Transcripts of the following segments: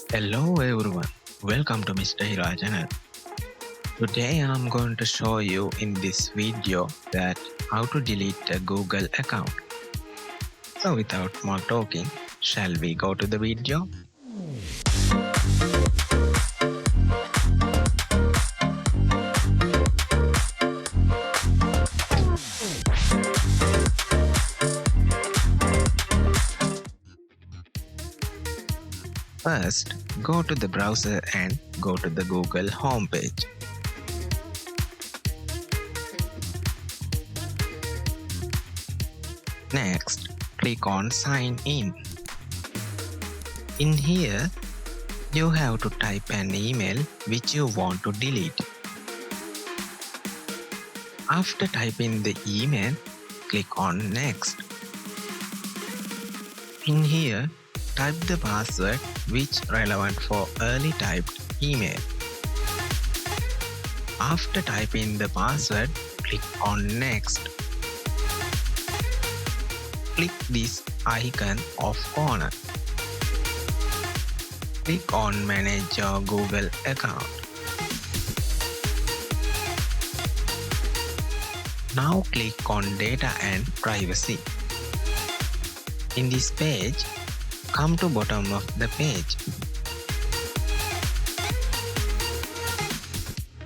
Hello everyone, welcome to MR.Hira channel. Today I'm going to show you in this video that how to delete a Google account. So without more talking, shall we go to the video? First, go to the browser and go to the Google homepage. Next, click on Sign In. In here, you have to type an email which you want to delete. After typing the email, click on Next. In here, type the password which relevant for early typed email. After typing the password, click on Next. Click this icon of corner. Click on Manage your Google account. Now click on Data and Privacy. In this page, come to bottom of the page.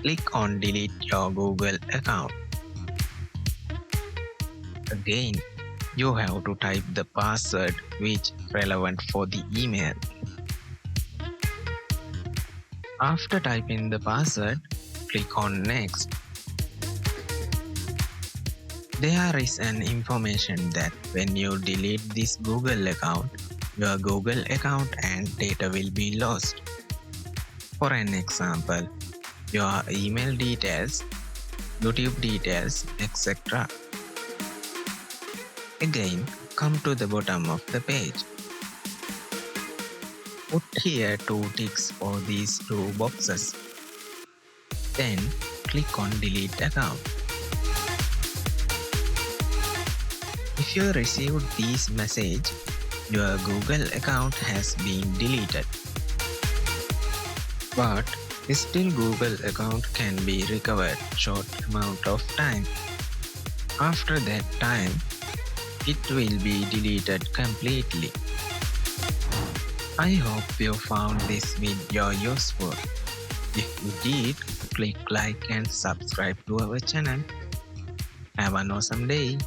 Click on Delete your Google account. Again, you have to type the password which relevant for the email. After typing the password, click on Next. There is an information that when you delete this Google account, your Google account and data will be lost. For an example, your email details, YouTube details, etc. Again, come to the bottom of the page. Put here 2 ticks for these 2 boxes. Then click on Delete account. If you received this message, your Google account has been deleted. But still Google account can be recovered short amount of time. After that time, it will be deleted completely. I hope you found this video useful. If you did, click like and subscribe to our channel. Have an awesome day.